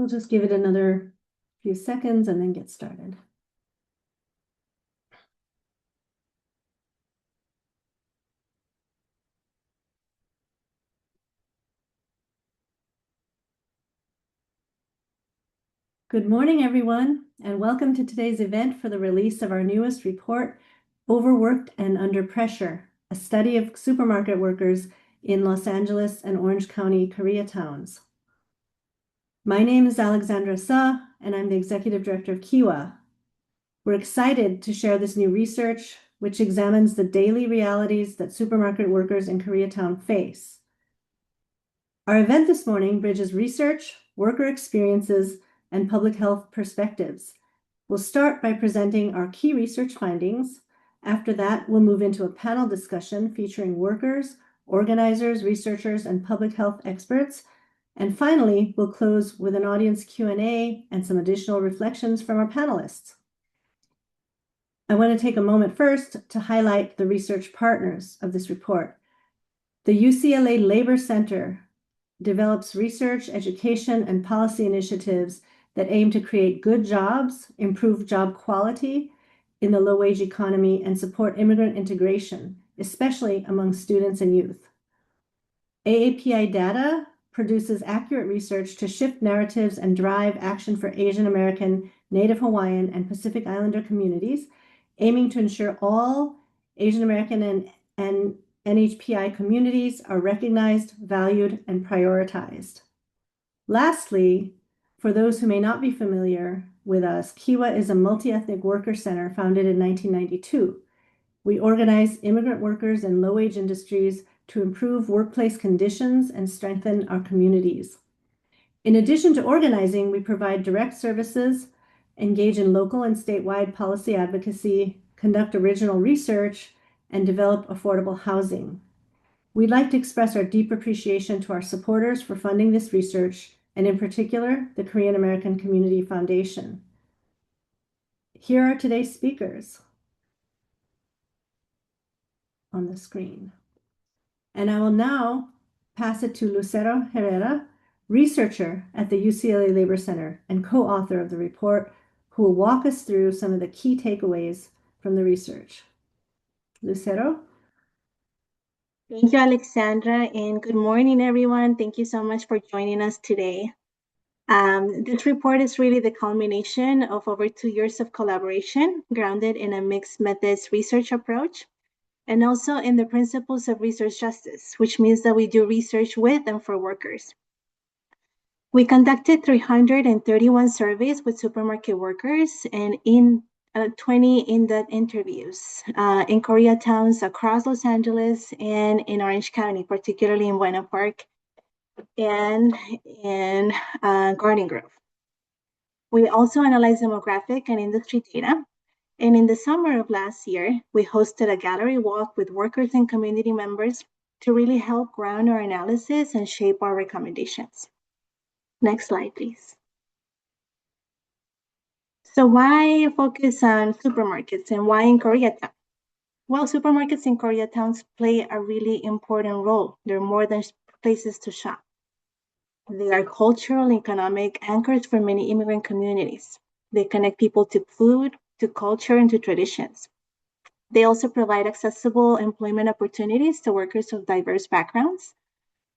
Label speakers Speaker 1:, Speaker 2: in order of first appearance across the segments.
Speaker 1: We'll just give it another few seconds and then get started. Good morning, everyone, and welcome to today's event for the release of our newest report, Overworked and Under Pressure, a study of supermarket workers in Los Angeles and Orange County Koreatowns. My name is Alexandra Sa, and I'm the Executive Director of KIWA. We're excited to share this new research, which examines the daily realities that supermarket workers in Koreatown face. Our event this morning bridges research, worker experiences, and public health perspectives. We'll start by presenting our key research findings. After that, we'll move into a panel discussion featuring workers, organizers, researchers, and public health experts. And finally, we'll close with an audience Q&A and some additional reflections from our panelists. I want to take a moment first to highlight the research partners of this report. The UCLA Labor Center develops research, education, and policy initiatives that aim to create good jobs, improve job quality in the low-wage economy, and support immigrant integration, especially among students and youth. AAPI Data produces accurate research to shift narratives and drive action for Asian American, Native Hawaiian, and Pacific Islander communities, aiming to ensure all Asian American and NHPI communities are recognized, valued, and prioritized. Lastly, for those who may not be familiar with us, KIWA is a multi-ethnic worker center founded in 1992. We organize immigrant workers in low-wage industries to improve workplace conditions and strengthen our communities. In addition to organizing, we provide direct services, engage in local and statewide policy advocacy, conduct original research, and develop affordable housing. We'd like to express our deep appreciation to our supporters for funding this research, and in particular, the Korean American Community Foundation. Here are today's speakers on the screen. And I will now pass it to Lucero Herrera, researcher at the UCLA Labor Center and co-author of the report, who will walk us through some of the key takeaways from the research. Lucero?
Speaker 2: Thank you, Alexandra, and good morning, everyone. Thank you so much for joining us today. This report is really the culmination of over 2 years of collaboration grounded in a mixed methods research approach, and also in the principles of research justice, which means that we do research with and for workers. We conducted 331 surveys with supermarket workers and 20 in-depth interviews in Koreatowns across Los Angeles and in Orange County, particularly in Buena Park and in Garden Grove. We also analyzed demographic and industry data. And in the summer of last year, we hosted a gallery walk with workers and community members to really help ground our analysis and shape our recommendations. Next slide, please. So why focus on supermarkets and why in Koreatown? Well, supermarkets in Koreatowns play a really important role. They're more than places to shop. They are cultural and economic anchors for many immigrant communities. They connect people to food, to culture, and to traditions. They also provide accessible employment opportunities to workers of diverse backgrounds,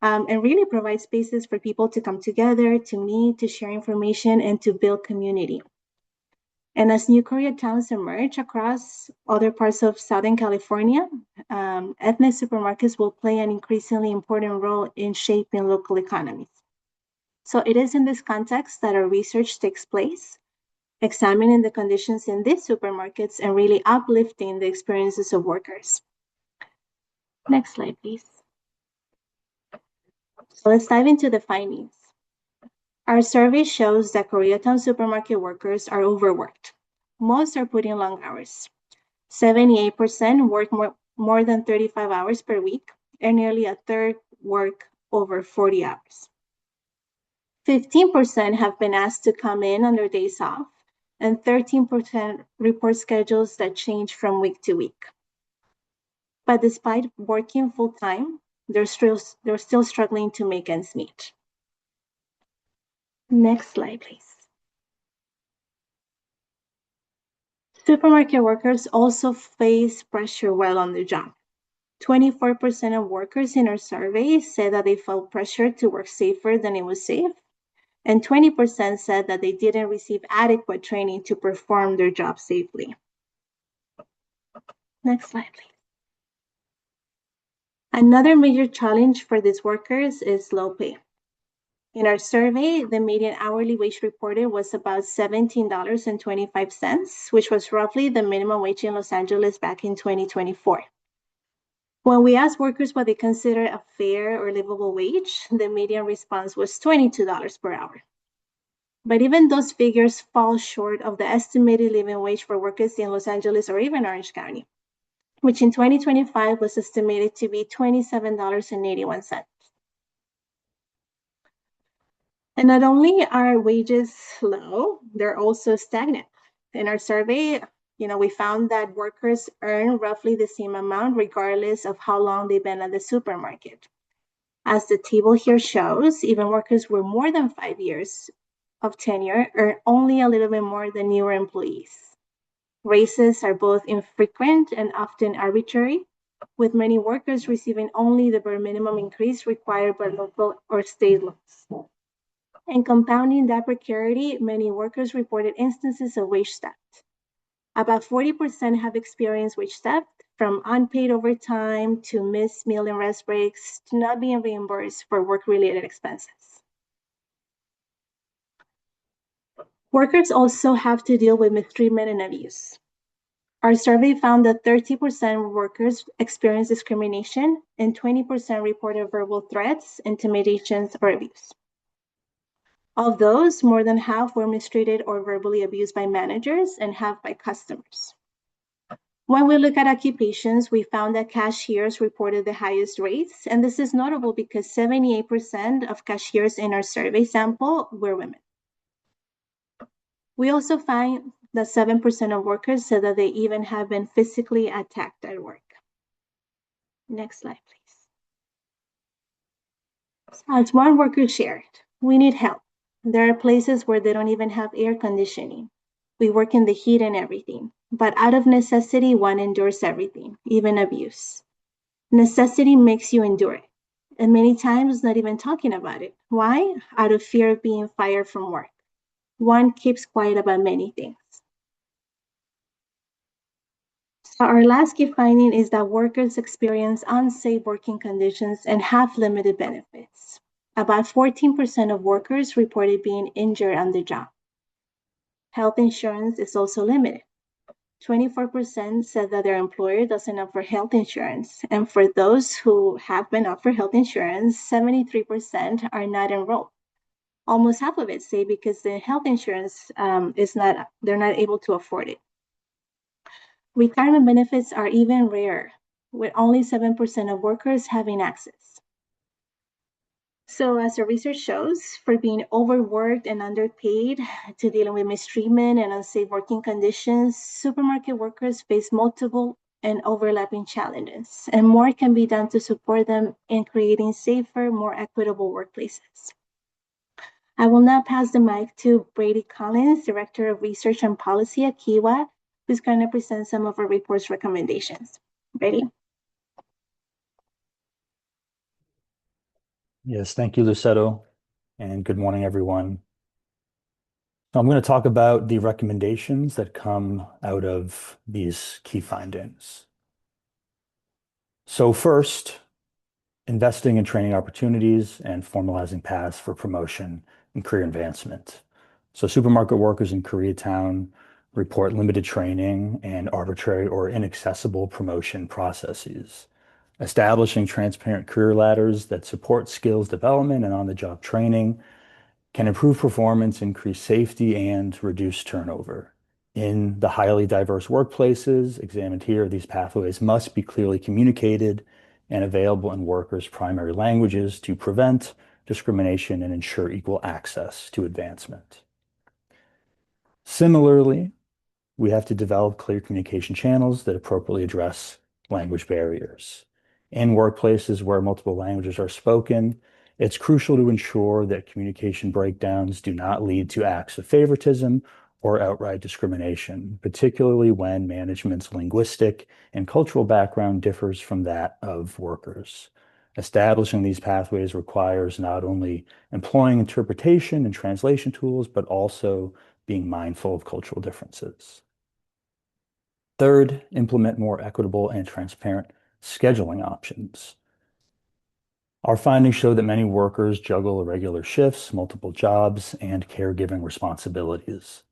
Speaker 2: and really provide spaces for people to come together, to meet, to share information, and to build community. And as new Koreatowns emerge across other parts of Southern California, ethnic supermarkets will play an increasingly important role in shaping local economies. So it is in this context that our research takes place, examining the conditions in these supermarkets and really uplifting the experiences of workers. Next slide, please. So let's dive into the findings. Our survey shows that Koreatown supermarket workers are overworked. Most are putting long hours. 78% work more than 35 hours per week, and nearly a third work over 40 hours. 15% have been asked to come in on their days off, and 13% report schedules that change from week to week. But despite working full-time, they're still struggling to make ends meet. Next slide, please. Supermarket workers also face pressure while on the job. 24% of workers in our survey said that they felt pressure to work safer than it was safe, and 20% said that they didn't receive adequate training to perform their job safely. Next slide, please. Another major challenge for these workers is low pay. In our survey, the median hourly wage reported was about $17.25, which was roughly the minimum wage in Los Angeles back in 2024. When we asked workers what they consider a fair or livable wage, the median response was $22 per hour. But even those figures fall short of the estimated living wage for workers in Los Angeles or even Orange County, which in 2025 was estimated to be $27.81. And not only are wages low, they're also stagnant. In our survey, we found that workers earn roughly the same amount regardless of how long they've been at the supermarket. As the table here shows, even workers with more than 5 years of tenure earn only a little bit more than newer employees. Raises are both infrequent and often arbitrary, with many workers receiving only the bare minimum increase required by local or state laws. And compounding that precarity, many workers reported instances of wage theft. About 40% have experienced wage theft, from unpaid overtime to missed meal and rest breaks to not being reimbursed for work-related expenses. Workers also have to deal with mistreatment and abuse. Our survey found that 30% of workers experience discrimination and 20% reported verbal threats, intimidations, or abuse. Of those, more than half were mistreated or verbally abused by managers and half by customers. When we look at occupations, we found that cashiers reported the highest rates, and this is notable because 78% of cashiers in our survey sample were women. We also find that 7% of workers said that they even have been physically attacked at work. Next slide, please. As one worker shared, we need help. There are places where they don't even have air conditioning. We work in the heat and everything. But out of necessity, one endures everything, even abuse. Necessity makes you endure it. And many times, not even talking about it. Why? Out of fear of being fired from work. One keeps quiet about many things. So our last key finding is that workers experience unsafe working conditions and have limited benefits. About 14% of workers reported being injured on the job. Health insurance is also limited. 24% said that their employer doesn't offer health insurance. And for those who have been offered health insurance, 73% are not enrolled. Almost half of it say because the health insurance they're not able to afford it. Retirement benefits are even rare, with only 7% of workers having access. So as the research shows, for being overworked and underpaid to dealing with mistreatment and unsafe working conditions, supermarket workers face multiple and overlapping challenges, and more can be done to support them in creating safer, more equitable workplaces. I will now pass the mic to Brady Collins, Director of Research and Policy at KIWA, who's going to present some of our report's recommendations. Brady?
Speaker 3: Yes, thank you, Lucetto, and good morning, everyone. So I'm going to talk about the recommendations that come out of these key findings. So first, investing in training opportunities and formalizing paths for promotion and career advancement. So supermarket workers in Koreatown report limited training and arbitrary or inaccessible promotion processes. Establishing transparent career ladders that support skills development and on-the-job training can improve performance, increase safety, and reduce turnover. In the highly diverse workplaces examined here, these pathways must be clearly communicated and available in workers' primary languages to prevent discrimination and ensure equal access to advancement. Similarly, we have to develop clear communication channels that appropriately address language barriers. In workplaces where multiple languages are spoken, It's crucial to ensure that communication breakdowns do not lead to acts of favoritism or outright discrimination, particularly when management's linguistic and cultural background differs from that of workers. Establishing these pathways requires not only employing interpretation and translation tools, but also being mindful of cultural differences. Third, implement more equitable and transparent scheduling options. Our findings show that many workers juggle irregular shifts, multiple jobs, and caregiving responsibilities.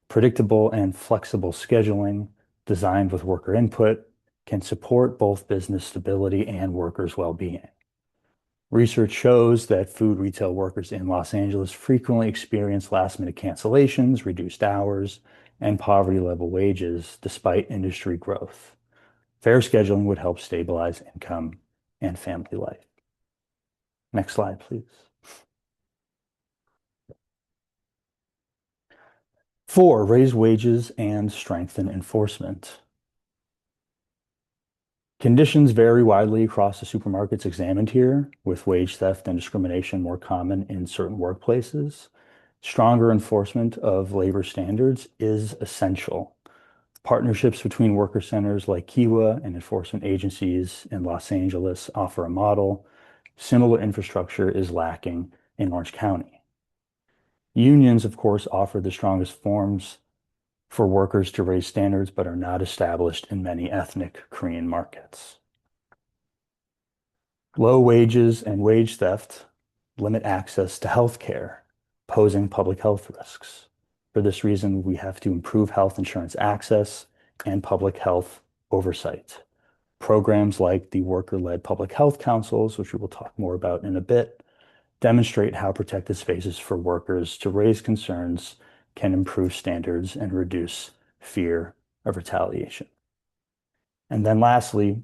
Speaker 3: Predictable and flexible scheduling, designed with worker input, can support both business stability and workers' well-being. Research shows that food retail workers in Los Angeles frequently experience last-minute cancellations, reduced hours, and poverty-level wages despite industry growth. Fair scheduling would help stabilize income and family life. Next slide, please. 4, raise wages and strengthen enforcement. Conditions vary widely across the supermarkets examined here, with wage theft and discrimination more common in certain workplaces. Stronger enforcement of labor standards is essential. Partnerships between worker centers like KIWA and enforcement agencies in Los Angeles offer a model. Similar infrastructure is lacking in Orange County. Unions, of course, offer the strongest forms for workers to raise standards, but are not established in many ethnic Korean markets. Low wages and wage theft limit access to health care, posing public health risks. For this reason, we have to improve health insurance access and public health oversight. Programs like the worker-led public health councils, which we will talk more about in a bit, demonstrate how protected spaces for workers to raise concerns can improve standards and reduce fear of retaliation. And then lastly,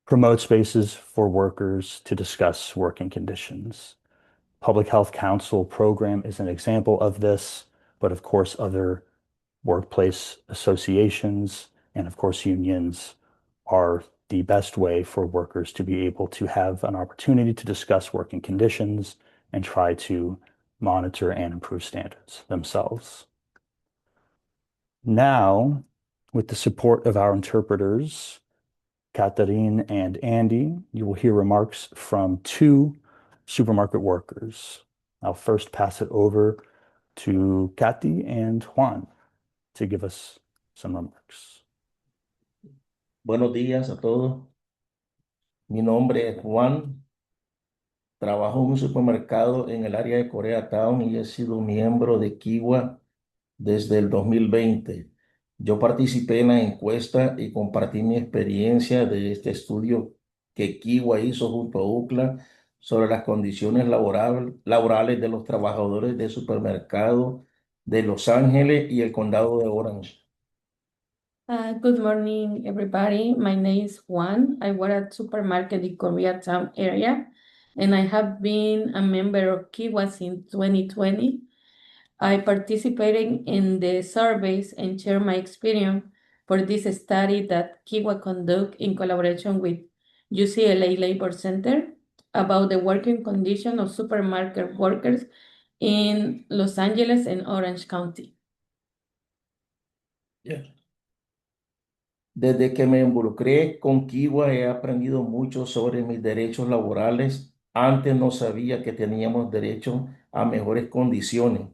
Speaker 3: promote spaces for workers to discuss working conditions. Public Health Council program is an example of this, but of course other workplace associations and of course unions are the best way for workers to be able to have an opportunity to discuss working conditions and try to monitor and improve standards themselves. Now, with the support of our interpreters, Catherine and Andy, you will hear remarks from 2 supermarket workers. I'll first pass it over to Kathy and Juan to give us some remarks.
Speaker 4: Buenos días a todos. Mi nombre es Juan. Trabajo en un supermercado en el área de Koreatown y he sido miembro de KIWA desde el 2020. Yo participé en la encuesta y compartí mi experiencia de este estudio que KIWA hizo junto a UCLA sobre las condiciones laborales de los trabajadores de supermercado de Los Ángeles y el condado de Orange.
Speaker 5: Good morning, everybody. My name is Juan. I work at supermarket in Koreatown area, and I have been a member of KIWA since 2020. I participated in the surveys and share my experience for this study that KIWA conduct in collaboration with UCLA Labor Center about the working condition of supermarket workers in Los Angeles and Orange County.
Speaker 4: Yeah. Desde que me involucré con KIWA he aprendido mucho sobre mis derechos laborales. Antes no sabía que teníamos derecho a mejores condiciones,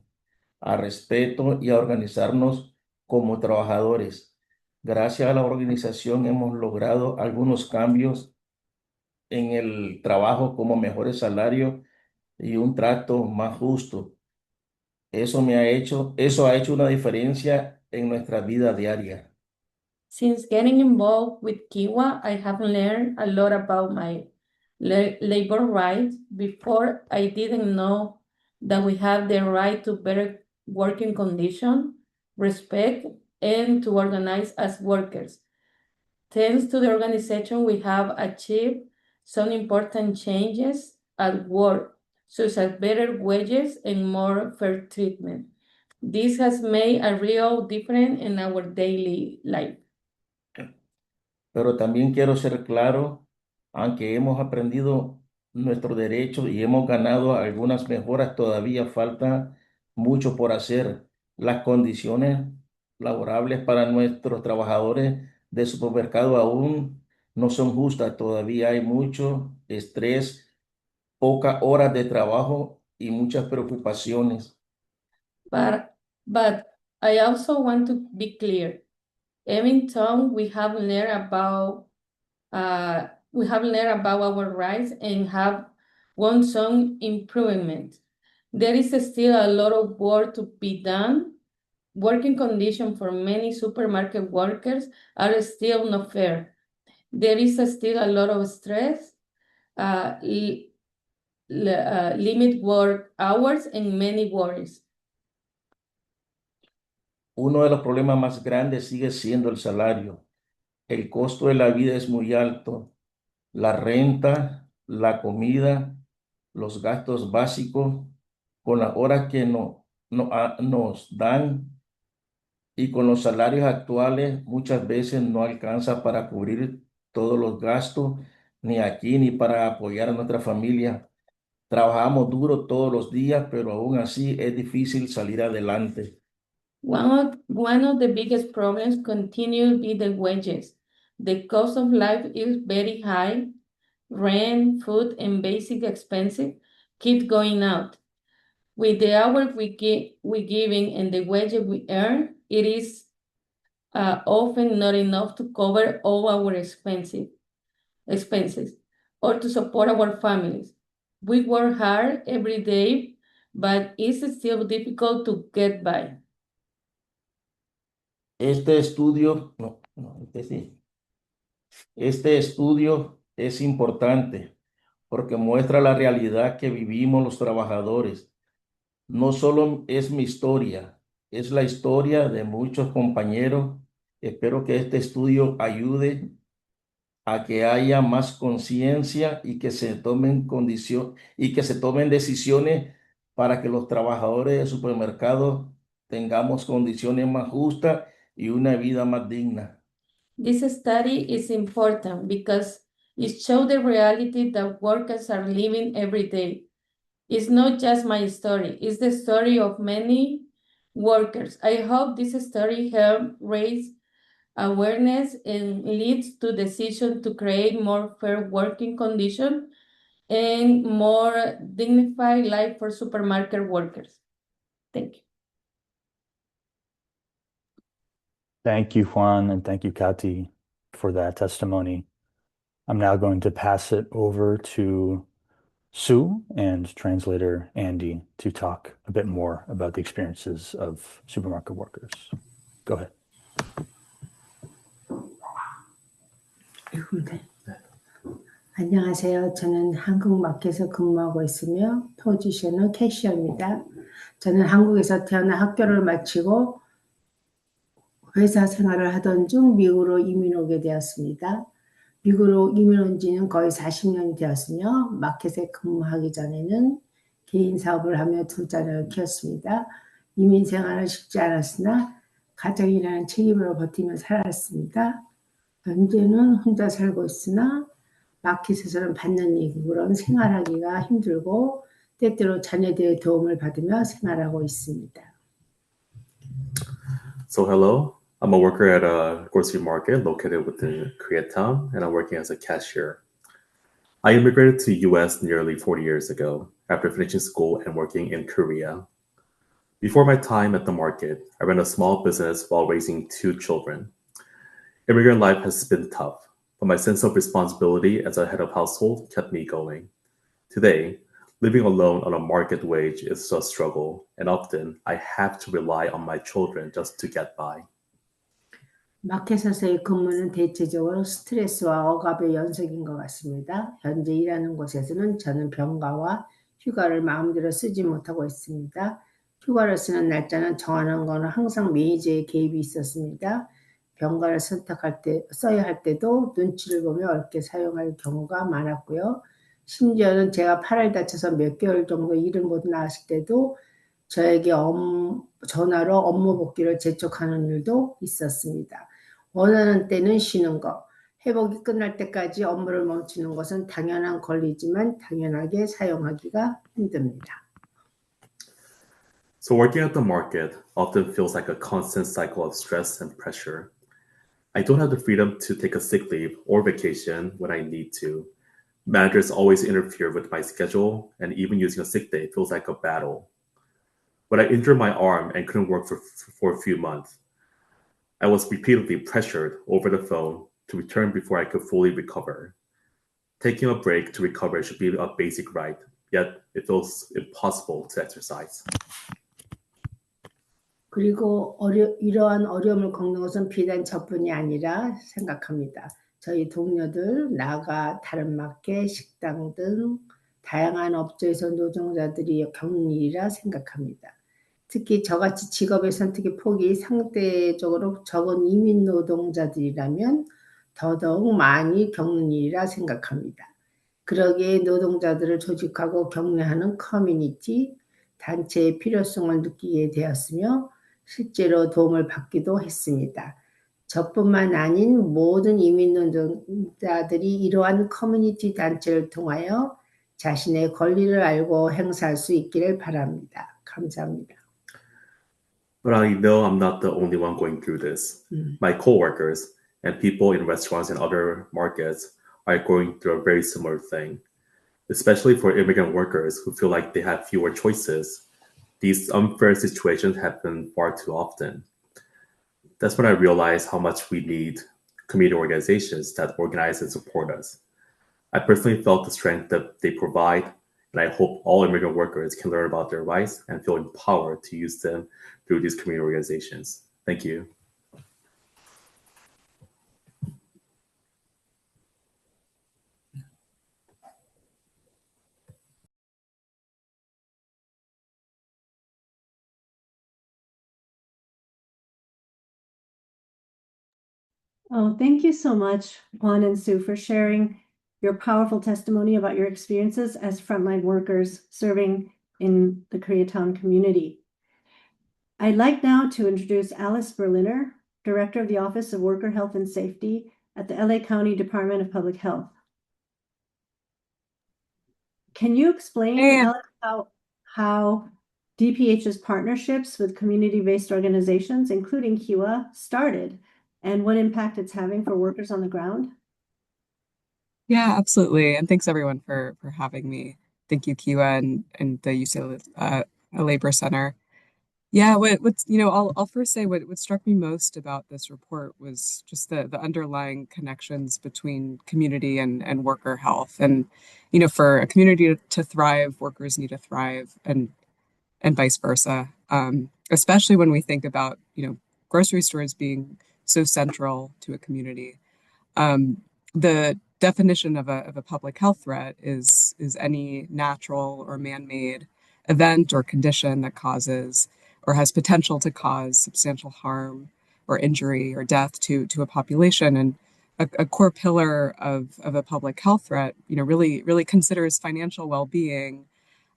Speaker 4: a respeto y a organizarnos como trabajadores. Gracias a la organización hemos logrado algunos cambios en el trabajo como mejores salarios y un trato más justo. Eso ha hecho una diferencia en nuestra vida diaria.
Speaker 5: Since getting involved with KIWA, I have learned a lot about my labor rights. Before, I didn't know that we have the right to better working conditions, respect, and to organize as workers. Thanks to the organization, we have achieved some important changes at work, such as better wages and more fair treatment. This has made a real difference in our daily life.
Speaker 4: Pero también quiero ser claro, Aunque hemos aprendido nuestros derechos y hemos ganado algunas mejoras, todavía falta mucho por hacer. Las condiciones laborables para nuestros trabajadores de supermercado aún no son justas. Todavía hay mucho estrés, pocas horas de trabajo y muchas preocupaciones.
Speaker 5: But I also want to be clear. Even though we have learned about our rights and have won some improvement. There is still a lot of work to be done. Working conditions for many supermarket workers are still not fair. There is still a lot of stress, limit work hours, and many worries.
Speaker 4: Uno de los problemas más grandes sigue siendo el salario. El costo de la vida es muy alto. La renta, la comida, los gastos básicos, con las horas que nos dan y con los salarios actuales, muchas veces no alcanza para cubrir todos los gastos, ni aquí ni para apoyar a nuestra familia. Trabajamos duro todos los días, pero aún así es difícil salir adelante.
Speaker 5: One of the biggest problems continue to be the wages. The cost of life is very high. Rent, food, and basic expenses keep going out. With the hours we giving and the wages we earn, it is often not enough to cover all our expenses or to support our families. We work hard every day, but it's still difficult to get by.
Speaker 4: Este estudio, sí. Este estudio es importante porque muestra la realidad que vivimos los trabajadores. No solo es mi historia, es la historia de muchos compañeros. Espero que este estudio ayude a que haya más conciencia y que se tomen decisiones para que los trabajadores de supermercados tengamos condiciones más justas y una vida más digna.
Speaker 5: This study is important because it shows the reality that workers are living every day. It's not just my story, it's the story of many workers. I hope this story helps raise awareness and leads to decisions to create more fair working conditions and more dignified life for supermarket workers. Thank you.
Speaker 3: Thank you, Juan, and thank you, Kati, for that testimony. I'm now going to pass it over to Sue and translator Andy to talk a bit more about the experiences of supermarket workers. Go ahead.
Speaker 6: 네. 안녕하세요. 저는 한국마켓에서 근무하고 있으며 포지션은 캐셔입니다. 저는 한국에서 태어나 학교를 마치고 회사 생활을 하던 중 미국으로 이민 오게 되었습니다. 미국으로 이민 온 지는 거의 40년이 되었으며 마켓에 근무하기 전에는 개인 사업을 하며 두 자녀를 키웠습니다. 이민 생활은 쉽지 않았으나 가정이라는 책임으로 버티며 살았습니다. 현재는 혼자 살고 있으나 마켓에서는 받는 임금으로는 생활하기가 힘들고 때때로 자녀들의 도움을 받으며 생활하고 있습니다.
Speaker 7: So hello, I'm a worker at a grocery market located within Koreatown, and I'm working as a cashier. I immigrated to US nearly 40 years ago after finishing school and working in Korea. Before my time at the market, I ran a small business while raising 2 children. Immigrant life has been tough, but my sense of responsibility as a head of household kept me going. Today, living alone on a market wage is a struggle, and often I have to rely on my children just to get by.
Speaker 6: 마켓에서의 근무는 대체적으로 스트레스와 억압의 연속인 것 같습니다. 현재 일하는 곳에서는 저는 병가와 휴가를 마음대로 쓰지 못하고 있습니다. 휴가를 쓰는 날짜는 정하는 것은 항상 매니저의 개입이 있었습니다. 병가를 써야 할 때도 눈치를 보며 어렵게 사용할 경우가 많았고요. 심지어는 제가 팔을 다쳐서 몇 개월 정도 일을 못 나왔을 때도 저에게 전화로 업무 복귀를 재촉하는 일도 있었습니다. 원하는 때는 쉬는 거, 회복이 끝날 때까지 업무를 멈추는 것은 당연한 권리지만 당연하게 사용하기가 힘듭니다.
Speaker 7: So working at the market often feels like a constant cycle of stress and pressure. I don't have the freedom to take a sick leave or vacation when I need to. Managers always interfere with my schedule, and even using a sick day feels like a battle. When I injured my arm and couldn't work for a few months, I was repeatedly pressured over the phone to return before I could fully recover. Taking a break to recover should be a basic right, yet it feels impossible to exercise.
Speaker 6: 그리고 이러한 어려움을 겪는 것은 비단 저뿐이 아니라 생각합니다. 저희 동료들, 나아가 다른 마켓, 식당 등 다양한 업종에서 노동자들이 겪는 일이라 생각합니다. 특히 저같이 직업의 선택의 폭이 상대적으로 적은 이민 노동자들이라면 더더욱 많이 겪는 일이라 생각합니다. 그러기에 노동자들을 조직하고 격려하는 커뮤니티, 단체의 필요성을 느끼게 되었으며 실제로 도움을 받기도 했습니다. 저뿐만 아닌 모든 이민 노동자들이 이러한 커뮤니티 단체를 통하여 자신의 권리를 알고 행사할 수 있기를 바랍니다. 감사합니다.
Speaker 7: But I know I'm not the only one going through this. My coworkers and people in restaurants and other markets are going through a very similar thing, especially for immigrant workers who feel like they have fewer choices. These unfair situations happen far too often. That's when I realized how much we need community organizations that organize and support us. I personally felt the strength that they provide, and I hope all immigrant workers can learn about their rights and feel empowered to use them through these community organizations. Thank you.
Speaker 1: Oh, thank you so much, Juan and Sue, for sharing your powerful testimony about your experiences as frontline workers serving in the Koreatown community. I'd like now to introduce Alice Berliner, Director of the Office of Worker Health and Safety at the LA County Department of Public Health. Can you explain, Alice, how DPH's partnerships with community-based organizations, including KIWA, started and what impact it's having for workers on the ground?
Speaker 8: Yeah, absolutely. And thanks everyone for having me. Thank you, KIWA and the UCLA Labor Center. Yeah, I'll first say what struck me most about this report was just the underlying connections between community and worker health. And, for a community to thrive, workers need to thrive and vice versa. Especially when we think about, grocery stores being so central to a community. The definition of a public health threat is any natural or man-made event or condition that causes or has potential to cause substantial harm or injury or death to a population. And a core pillar of a public health threat, really considers financial well-being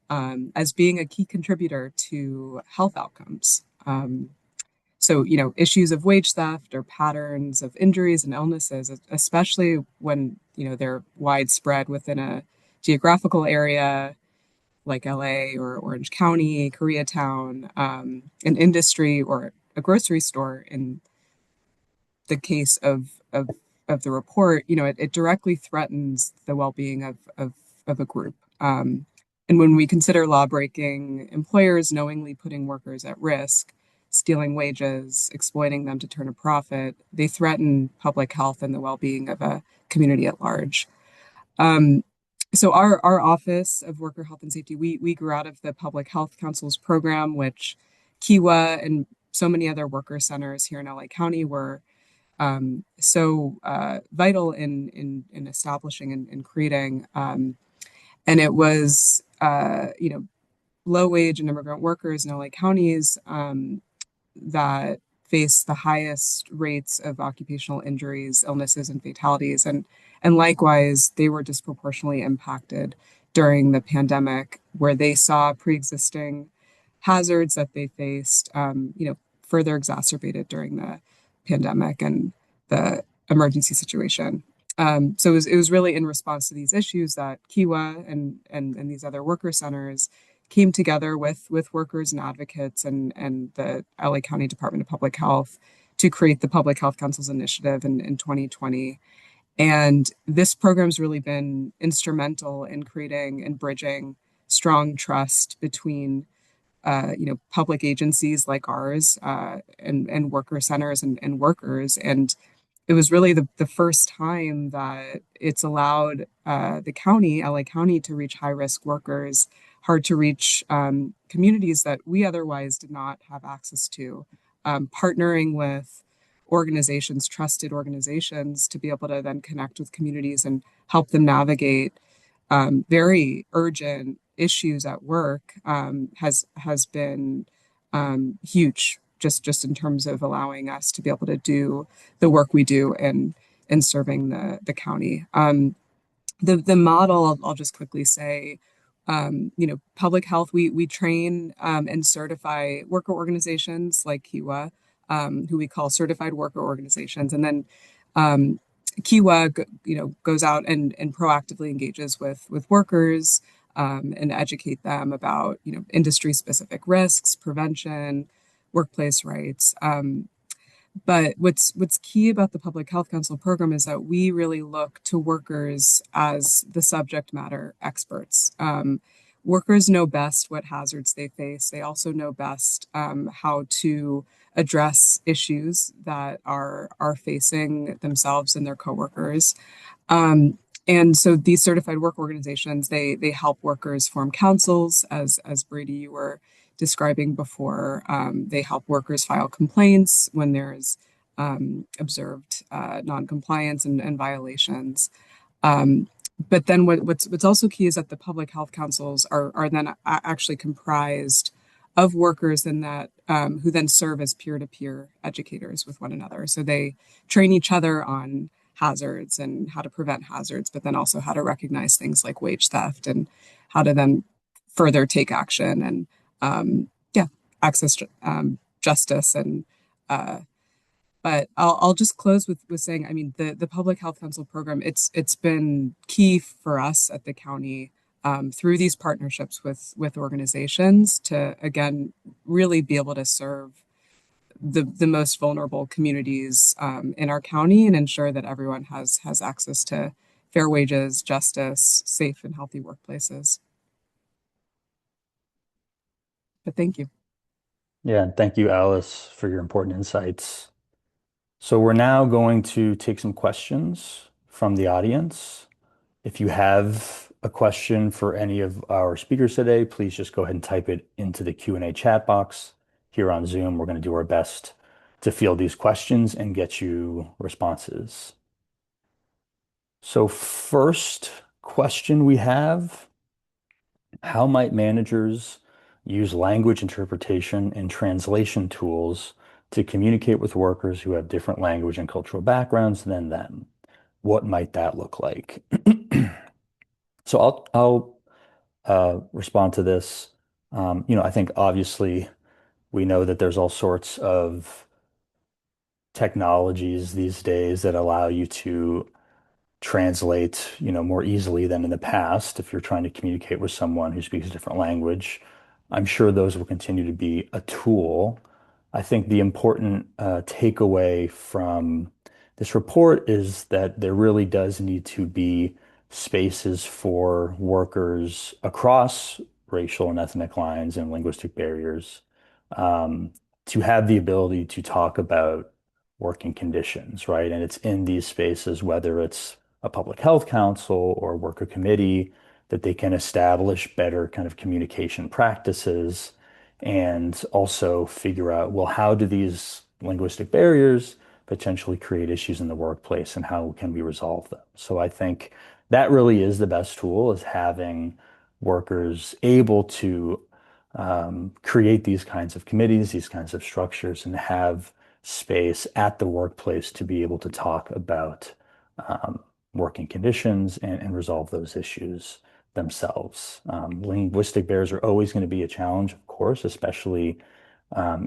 Speaker 8: as being a key contributor to health outcomes. So, issues of wage theft or patterns of injuries and illnesses, especially when, they're widespread within a geographical area like LA or Orange County, Koreatown, an industry or a grocery store. In the case of the report, it directly threatens the well-being of a group. And when we consider law-breaking employers knowingly putting workers at risk, stealing wages, exploiting them to turn a profit, they threaten public health and the well-being of a community at large. So our Office of Worker Health and Safety, we grew out of the Public Health Council's program, which KIWA and so many other worker centers here in LA County were so vital in establishing and creating. And it was, low wage and immigrant workers in LA counties that face the highest rates of occupational injuries, illnesses, and fatalities. And likewise, they were disproportionately impacted during the pandemic, where they saw pre-existing hazards that they faced, further exacerbated during the pandemic and the emergency situation. So it was really in response to these issues that KIWA and these other worker centers came together with workers and advocates and the LA County Department of Public Health to create the Public Health Council's initiative in 2020. And this program's really been instrumental in creating and bridging strong trust between public agencies like ours and worker centers and workers. And it was really the first time that it's allowed the county, LA County, to reach high risk workers, hard to reach communities that we otherwise did not have access to, partnering with organizations, trusted organizations, to be able to then connect with communities and help them navigate very urgent issues at work has been huge, just in terms of allowing us to be able to do the work we do in serving the county. The model, I'll just quickly say, public health, we train and certify worker organizations like KIWA, who we call certified worker organizations. And then KIWA, goes out and proactively engages with workers and educate them about, industry specific risks, prevention, workplace rights. But what's key about the Public Health Council program is that we really look to workers as the subject matter experts. Workers know best what hazards they face. They also know best how to address issues that are facing themselves and their coworkers. And so these certified work organizations, they help workers form councils, as Brady, you were describing before. They help workers file complaints when there's observed noncompliance and violations. But then what's also key is that the public health councils are then actually comprised of workers in that who then serve as peer-to-peer educators with one another. So they train each other on hazards and how to prevent hazards, but then also how to recognize things like wage theft and how to then further take action and access justice. And but I'll just close with saying, I mean, the Public Health Council program, it's been key for us at the county through these partnerships with organizations to, again, really be able to serve the most vulnerable communities in our county and ensure that everyone has access to fair wages, justice, safe and healthy workplaces. But thank you.
Speaker 3: Yeah, and thank you, Alice, for your important insights. So we're now going to take some questions from the audience. If you have a question for any of our speakers today, please just go ahead and type it into the Q&A chat box here on Zoom. We're going to do our best to field these questions and get you responses. So first question we have, how might managers use language interpretation and translation tools to communicate with workers who have different language and cultural backgrounds than them? What might that look like? So I'll respond to this. I think obviously we know that there's all sorts of technologies these days that allow you to translate, more easily than in the past if you're trying to communicate with someone who speaks a different language. I'm sure those will continue to be a tool. I think the important takeaway from this report is that there really does need to be spaces for workers across racial and ethnic lines and linguistic barriers to have the ability to talk about working conditions, right? And it's in these spaces, whether it's a public health council or a worker committee, that they can establish better kind of communication practices and also figure out, well, how do these linguistic barriers potentially create issues in the workplace and how can we resolve them? So I think that really is the best tool, is having workers able to create these kinds of committees, these kinds of structures, and have space at the workplace to be able to talk about working conditions and resolve those issues themselves. Linguistic barriers are always going to be a challenge, of course, especially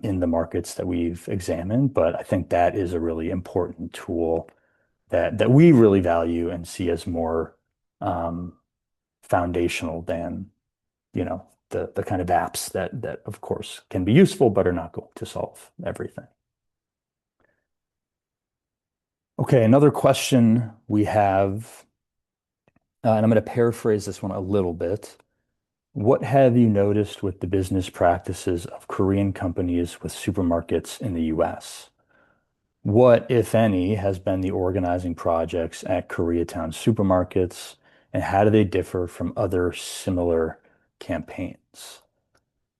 Speaker 3: in the markets that we've examined, but I think that is a really important tool that we really value and see as more foundational than, the kind of apps that of course can be useful but are not going to solve everything. Okay, another question we have, and I'm going to paraphrase this one a little bit. What have you noticed with the business practices of Korean companies with supermarkets in the US? What, if any, has been the organizing projects at Koreatown supermarkets, and how do they differ from other similar campaigns?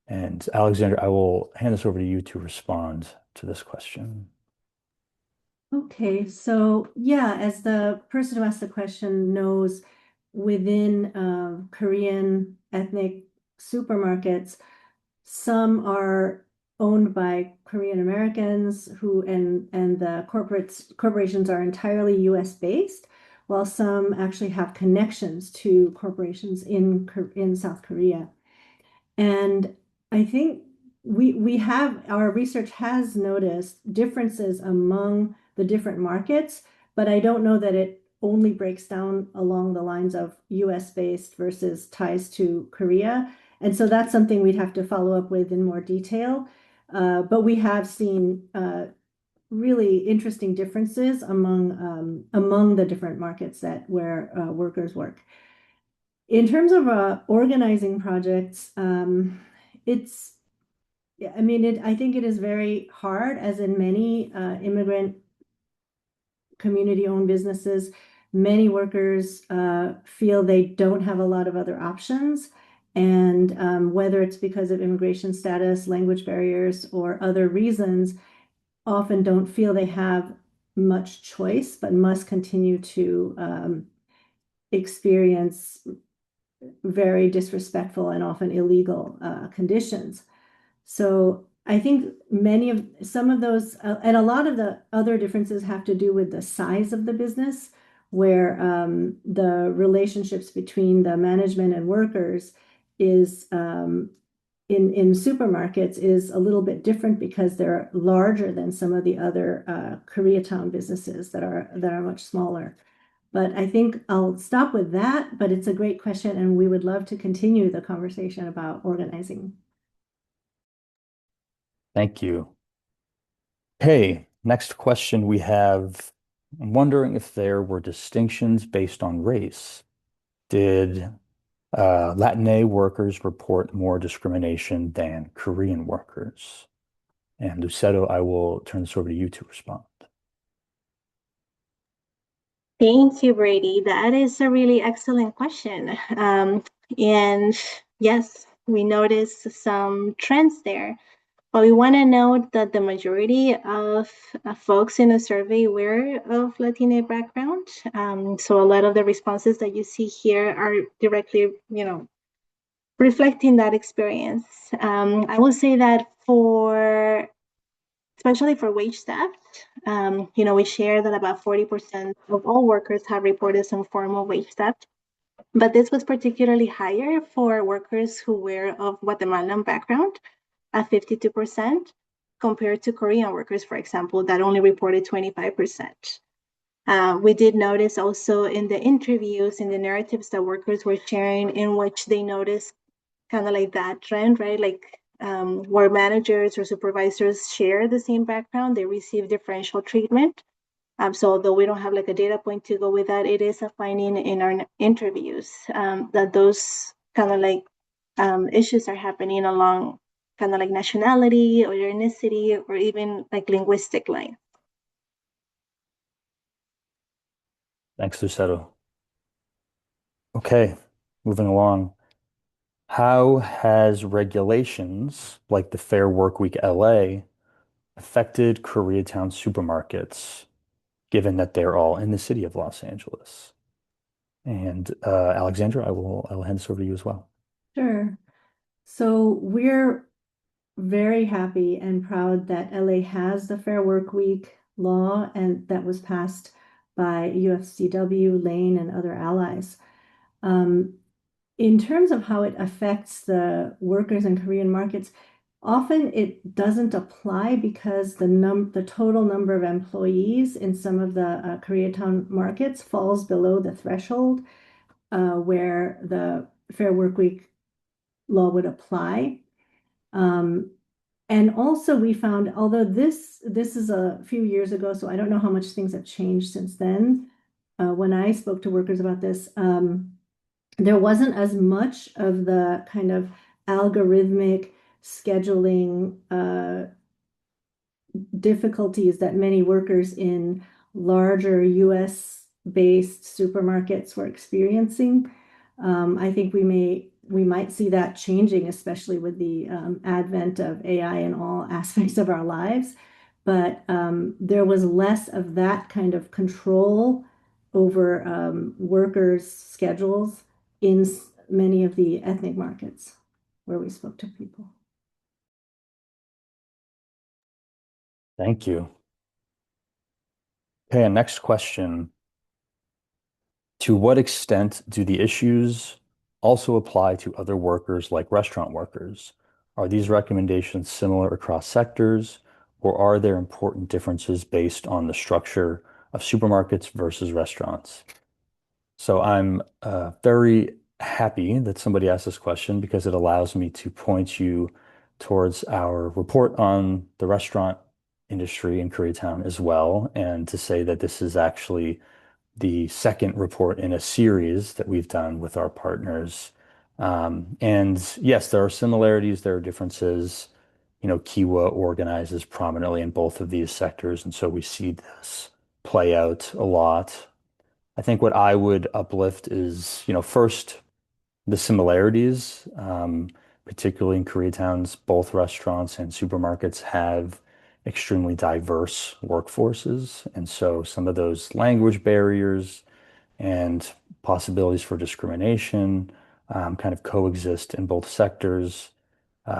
Speaker 3: And Alexander, I will hand this over to you to respond to this question.
Speaker 1: Okay, so yeah, as the person who asked the question knows, within Korean ethnic supermarkets, some are owned by Korean Americans and the corporations are entirely US based, while some actually have connections to corporations in South Korea. And I think our research has noticed differences among the different markets, but I don't know that it only breaks down along the lines of US based versus ties to Korea. And so that's something we'd have to follow up with in more detail. But we have seen really interesting differences among the different markets where workers work. In terms of organizing projects, I think it is very hard, as in many immigrant community-owned businesses. Many workers feel they don't have a lot of other options, and whether it's because of immigration status, language barriers, or other reasons, often don't feel they have much choice, but must continue to experience very disrespectful and often illegal conditions. So I think some of those, and a lot of the other differences have to do with the size of the business, where the relationships between the management and workers is in supermarkets is a little bit different because they're larger than some of the other Koreatown businesses that are much smaller. But I think I'll stop with that, but it's a great question, and we would love to continue the conversation about organizing.
Speaker 3: Thank you. Okay, next question we have. I'm wondering if there were distinctions based on race. Did Latinx workers report more discrimination than Korean workers? And Lucero, I will turn this over to you to respond.
Speaker 2: Thank you, Brady. That is a really excellent question. And yes, we noticed some trends there. But we want to note that the majority of folks in the survey were of Latina background. So a lot of the responses that you see here are directly, reflecting that experience. I will say that especially for wage theft, we share that about 40% of all workers have reported some form of wage theft. But this was particularly higher for workers who were of Guatemalan background, at 52%, compared to Korean workers, for example, that only reported 25%. We did notice also in the interviews, in the narratives that workers were sharing, in which they noticed kind of like that trend, right? Like where managers or supervisors share the same background, they receive differential treatment. So although we don't have like a data point to go with that, it is a finding in our interviews that those kind of like issues are happening along kind of like nationality or ethnicity or even like linguistic lines.
Speaker 3: Thanks, Lucero. Okay, moving along. How has regulations like the Fair Workweek LA affected Koreatown supermarkets, given that they're all in the city of Los Angeles? And Alexandra, I will hand this over to you as well.
Speaker 1: Sure. So we're very happy and proud that LA has the Fair Workweek law, and that was passed by UFCW, Lane, and other allies. In terms of how it affects the workers in Korean markets, Often it doesn't apply because the total number of employees in some of the Koreatown markets falls below the threshold where the Fair Workweek law would apply. And also we found, although this is a few years ago, so I don't know how much things have changed since then. When I spoke to workers about this, there wasn't as much of the kind of algorithmic scheduling difficulties that many workers in larger US-based supermarkets were experiencing. I think we might see that changing, especially with the advent of AI in all aspects of our lives. But there was less of that kind of control over workers' schedules in many of the ethnic markets where we spoke to people.
Speaker 3: Thank you. Okay, and next question. To what extent do the issues also apply to other workers like restaurant workers? Are these recommendations similar across sectors, or are there important differences based on the structure of supermarkets versus restaurants? So I'm very happy that somebody asked this question because it allows me to point you towards our report on the restaurant industry in Koreatown as well, and to say that this is actually the second report in a series that we've done with our partners. And yes, there are similarities, there are differences. You know, KIWA organizes prominently in both of these sectors, and so we see this play out a lot. I think what I would uplift is, first, the similarities, particularly in Koreatowns, both restaurants and supermarkets have extremely diverse workforces. And so some of those language barriers and possibilities for discrimination kind of coexist in both sectors.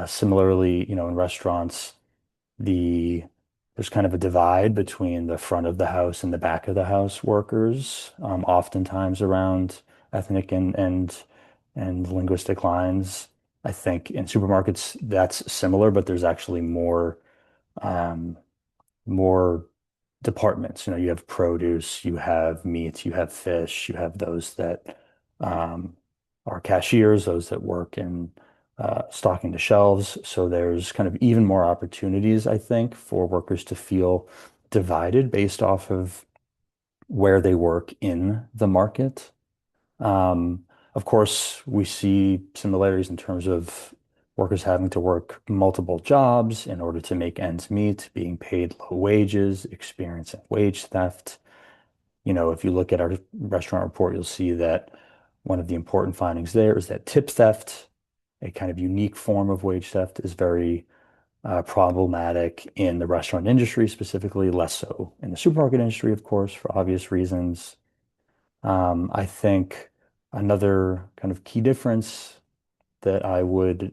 Speaker 3: Similarly, in restaurants, there's kind of a divide between the front of the house and the back of the house workers, oftentimes around ethnic and linguistic lines. I think in supermarkets that's similar, but there's actually more departments. You have produce, you have meat, you have fish, you have those that are cashiers, those that work in stocking the shelves. So there's kind of even more opportunities, I think, for workers to feel divided based off of where they work in the market. Of course, we see similarities in terms of workers having to work multiple jobs in order to make ends meet, being paid low wages, experiencing wage theft. If you look at our restaurant report, you'll see that one of the important findings there is that tip theft, a kind of unique form of wage theft, is very problematic in the restaurant industry, specifically, less so in the supermarket industry, of course, for obvious reasons. I think another kind of key difference that I would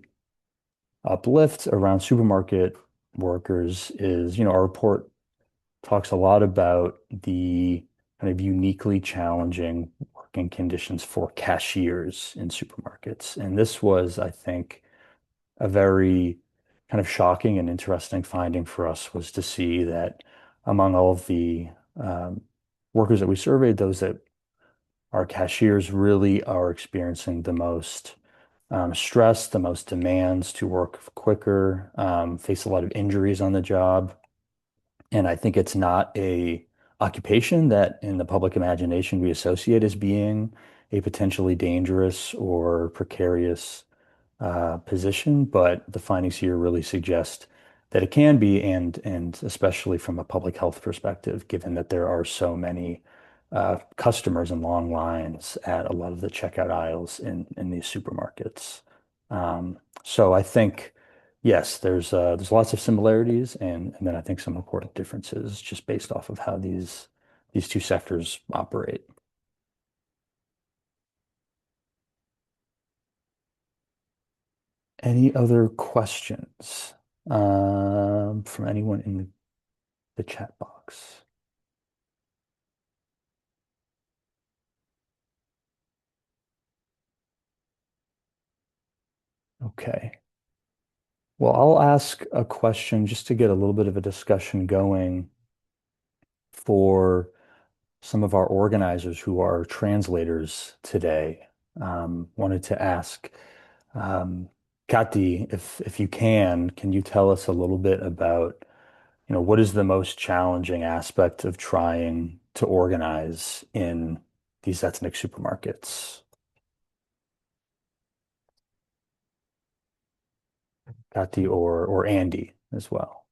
Speaker 3: uplift around supermarket workers is, our report talks a lot about the kind of uniquely challenging working conditions for cashiers in supermarkets. And this was, I think, a very kind of shocking and interesting finding for us, was to see that among all of the workers that we surveyed, those that are cashiers really are experiencing the most stress, the most demands to work quicker, face a lot of injuries on the job. And I think it's not a occupation that in the public imagination we associate as being a potentially dangerous or precarious position, but the findings here really suggest that it can be, and especially from a public health perspective, given that there are so many customers and long lines at a lot of the checkout aisles in these supermarkets. So I think, yes, there's lots of similarities, and then I think some important differences just based off of how these two sectors operate. Any other questions from anyone in the chat box? Okay. Well, I'll ask a question just to get a little bit of a discussion going for some of our organizers who are translators today. Wanted to ask, Kati, if you can you tell us a little bit about, what is the most challenging aspect of trying to organize in these ethnic supermarkets? Kati or Andy as well.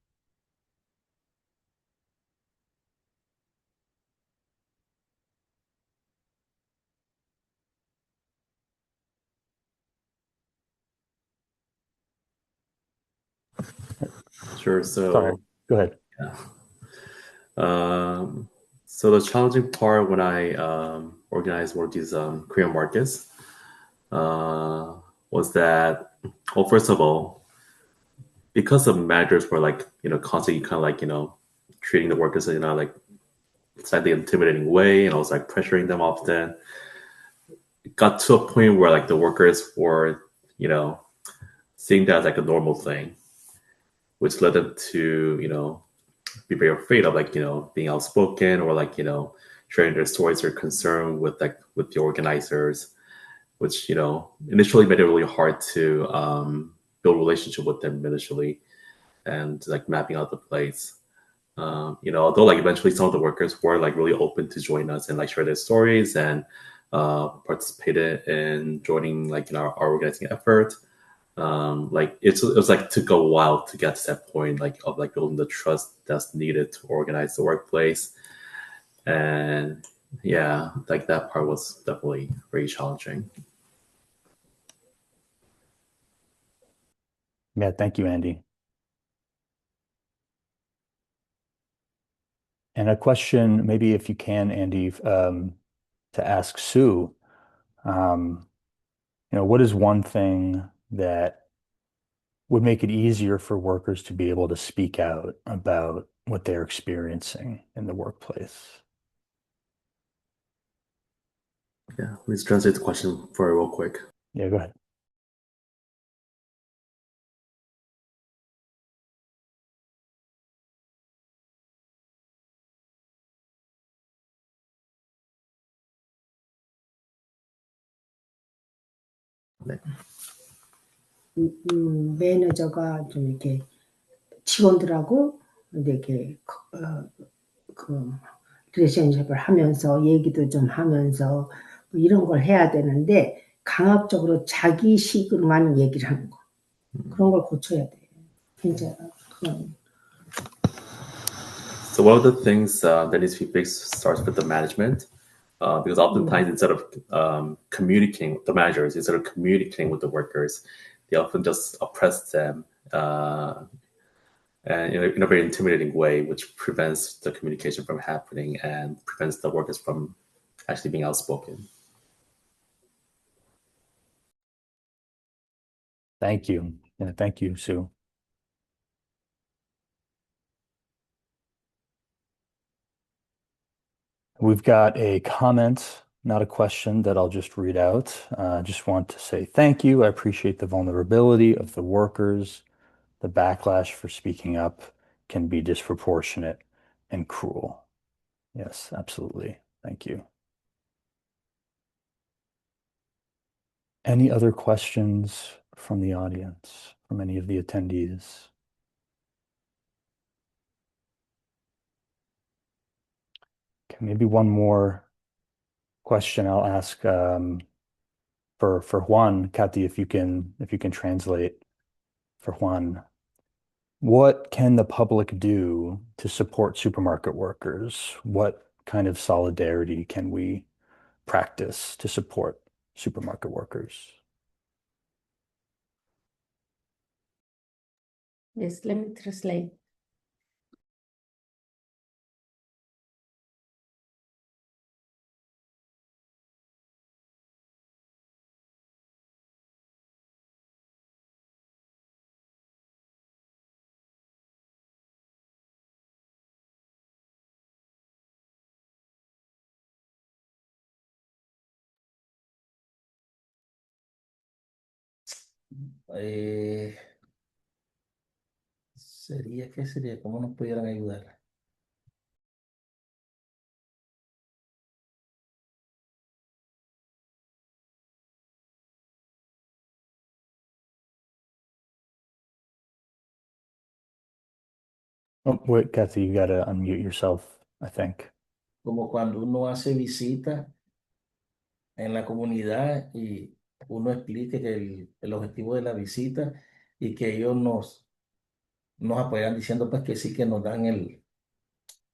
Speaker 7: Sure.
Speaker 3: Sorry,
Speaker 7: So,
Speaker 3: go ahead.
Speaker 7: yeah. So the challenging part when I organized one of these Korean markets was that, well, first of all, because the managers were like, constantly kind of like, treating the workers in a like slightly intimidating way, and I was like pressuring them often. It got to a point where like the workers were, seeing that as like a normal thing, which led them to, be very afraid of like, being outspoken or like, sharing their stories or concern with like with the organizers, which, initially made it really hard to build a relationship with them initially and like mapping out the place. Although like eventually some of the workers were like really open to join us and like share their stories and participated in joining like our organizing effort. Like it was like took a while to get to that point like of like building the trust that's needed to organize the workplace. And yeah, like that part was definitely very challenging.
Speaker 3: Yeah, thank you, Andy. And a question, maybe if you can, Andy, to ask Sue, what is one thing that would make it easier for workers to be able to speak out about what they're experiencing in the workplace?
Speaker 7: Yeah, let's translate the question for real quick.
Speaker 3: Yeah, go ahead.
Speaker 7: 네.
Speaker 6: 매니저가 좀 이렇게 직원들하고 이렇게 그 리레이션십을 하면서 얘기도 좀 하면서 뭐 이런 걸 해야 되는데 강압적으로 자기식으로만 얘기를 하는 거 그런 걸 고쳐야 돼. 진짜 그건.
Speaker 7: So one of the things that needs to be fixed starts with the management, because oftentimes instead of communicating with the managers, instead of communicating with the workers, they often just oppress them and in a very intimidating way, which prevents the communication from happening and prevents the workers from actually being outspoken.
Speaker 3: Thank you. Yeah, thank you, Sue. We've got a comment, not a question, that I'll just read out. Just want to say thank you. I appreciate the vulnerability of the workers. The backlash for speaking up can be disproportionate and cruel. Yes, absolutely. Thank you. Any other questions from the audience, from any of the attendees? Okay, maybe one more question I'll ask for Juan. Kathy, if you can translate for Juan. What can the public do to support supermarket workers? What kind of solidarity can we practice to support supermarket workers?
Speaker 5: Yes, let me translate.
Speaker 4: Eh, ¿Qué sería? ¿Cómo nos pudieran ayudar?
Speaker 3: Oh, wait, Kathy, you gotta unmute yourself, I think.
Speaker 4: Como cuando uno hace visitas en la comunidad y uno explique que el objetivo de la visita y que ellos nos apoyan diciendo pues que sí, que nos dan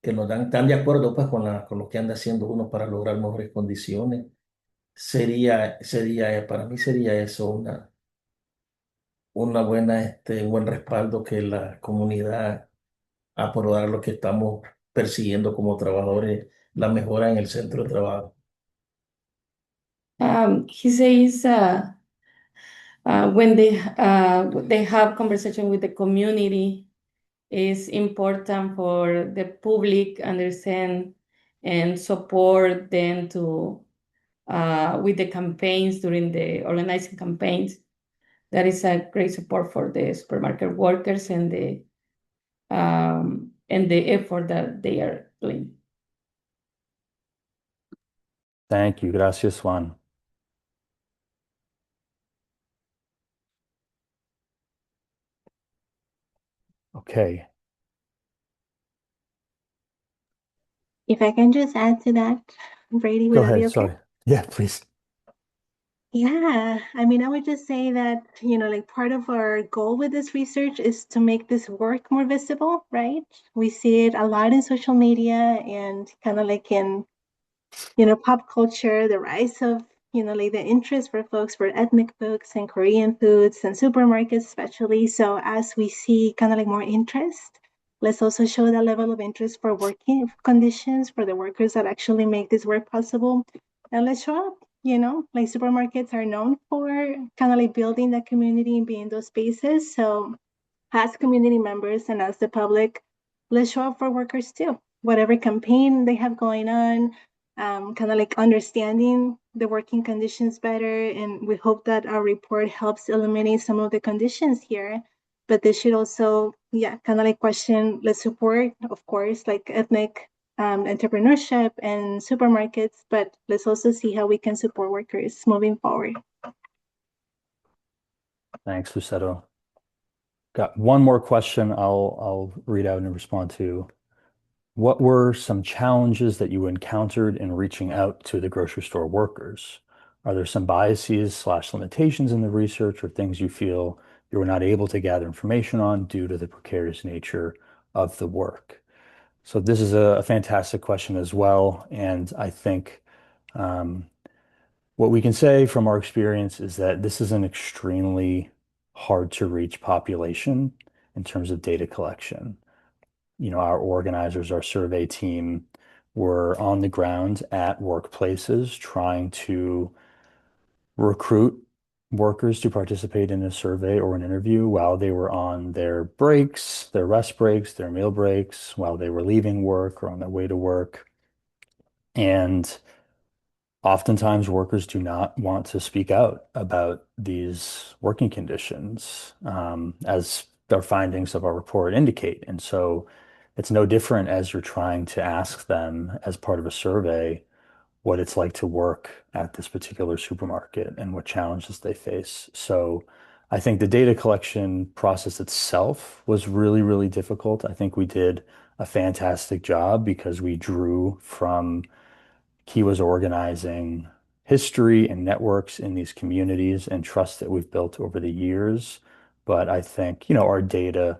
Speaker 4: están de acuerdo pues con lo que anda haciendo uno para lograr mejores condiciones. Para mí sería eso un buen respaldo que la comunidad aprobar lo que estamos persiguiendo como trabajadores, la mejora en el centro de trabajo.
Speaker 5: He says when they have conversation with the community, is important for the public understand and support them to with the campaigns during the organizing campaigns. That is a great support for the supermarket workers and the effort that they are doing.
Speaker 3: Thank you. Gracias, Juan. Okay.
Speaker 2: If I can just add to that, Brady, would
Speaker 3: Go
Speaker 2: that be
Speaker 3: ahead.
Speaker 2: okay?
Speaker 3: Sorry. Yeah, please.
Speaker 2: Yeah, I mean, I would just say that, like part of our goal with this research is to make this work more visible, right? We see it a lot in social media and kind of like in, pop culture, the rise of, like the interest for folks for ethnic foods and Korean foods and supermarkets, especially. So as we see kind of like more interest, let's also show that level of interest for working conditions for the workers that actually make this work possible. And let's show up, like supermarkets are known for kind of like building that community and being those spaces. So as community members and as the public, let's show up for workers too. Whatever campaign they have going on, kind of like understanding the working conditions better. And we hope that our report helps eliminate some of the conditions here. But this should also, kind of like question, let's support, of course, like ethnic entrepreneurship and supermarkets, but let's also see how we can support workers moving forward.
Speaker 3: Thanks, Lucero. Got one more question I'll read out and respond to. What were some challenges that you encountered in reaching out to the grocery store workers? Are there some biases/limitations in the research or things you feel you were not able to gather information on due to the precarious nature of the work? So this is a fantastic question as well. And I think what we can say from our experience is that this is an extremely hard to reach population in terms of data collection. Our organizers, our survey team were on the ground at workplaces trying to recruit workers to participate in a survey or an interview while they were on their breaks, their rest breaks, their meal breaks, while they were leaving work or on their way to work. And oftentimes workers do not want to speak out about these working conditions, as our findings of our report indicate. And so it's no different as you're trying to ask them as part of a survey what it's like to work at this particular supermarket and what challenges they face. So I think the data collection process itself was really, really difficult. I think we did a fantastic job because we drew from KIWA's organizing history and networks in these communities and trust that we've built over the years. But I think, our data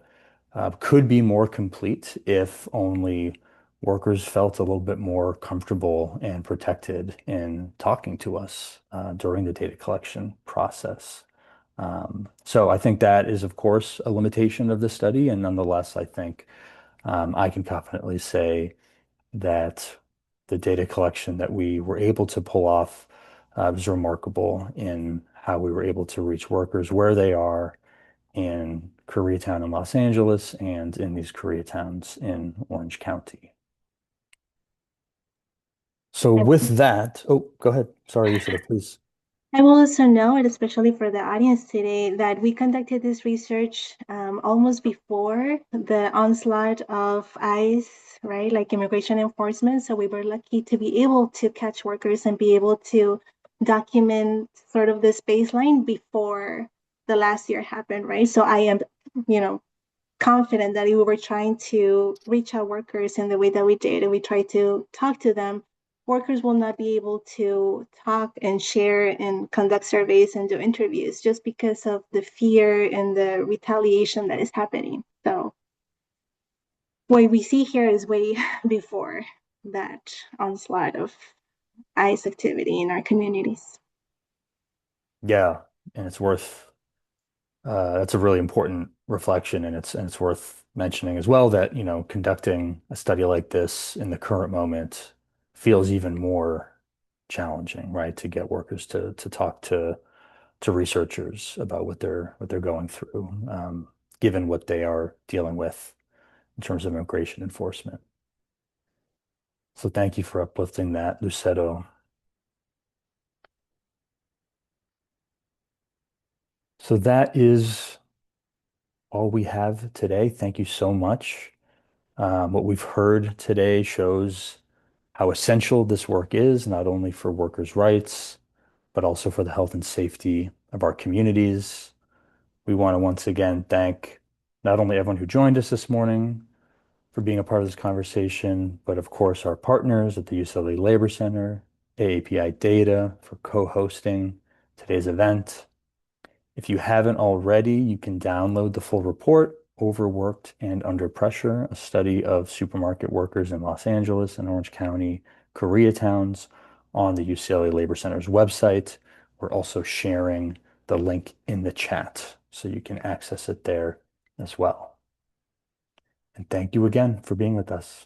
Speaker 3: could be more complete if only workers felt a little bit more comfortable and protected in talking to us during the data collection process. So I think that is, of course, a limitation of the study. And nonetheless, I think I can confidently say that the data collection that we were able to pull off was remarkable in how we were able to reach workers where they are in Koreatown in Los Angeles and in these Koreatowns in Orange County. So with that, oh, go ahead. Sorry, Lucero, please.
Speaker 2: I will also note, especially for the audience today, that we conducted this research almost before the onslaught of ICE, right, like immigration enforcement. So we were lucky to be able to catch workers and be able to document sort of this baseline before the last year happened, right? So I am, confident that we were trying to reach out workers in the way that we did, and we tried to talk to them. Workers will not be able to talk and share and conduct surveys and do interviews just because of the fear and the retaliation that is happening. So what we see here is way before that onslaught of ICE activity in our communities.
Speaker 3: Yeah, and it's worth that's a really important reflection, and it's worth mentioning as well that, conducting a study like this in the current moment feels even more challenging, right? To get workers to talk to researchers about what they're going through, given what they are dealing with in terms of immigration enforcement. So thank you for uplifting that, Lucero. So that is all we have today. Thank you so much. What we've heard today shows how essential this work is, not only for workers' rights, but also for the health and safety of our communities. We want to once again thank not only everyone who joined us this morning for being a part of this conversation, but of course our partners at the UCLA Labor Center, AAPI Data for co-hosting today's event. If you haven't already, you can download the full report, Overworked and Under Pressure, a study of supermarket workers in Los Angeles and Orange County, Koreatowns, on the UCLA Labor Center's website. We're also sharing the link in the chat, so you can access it there as well. And thank you again for being with us.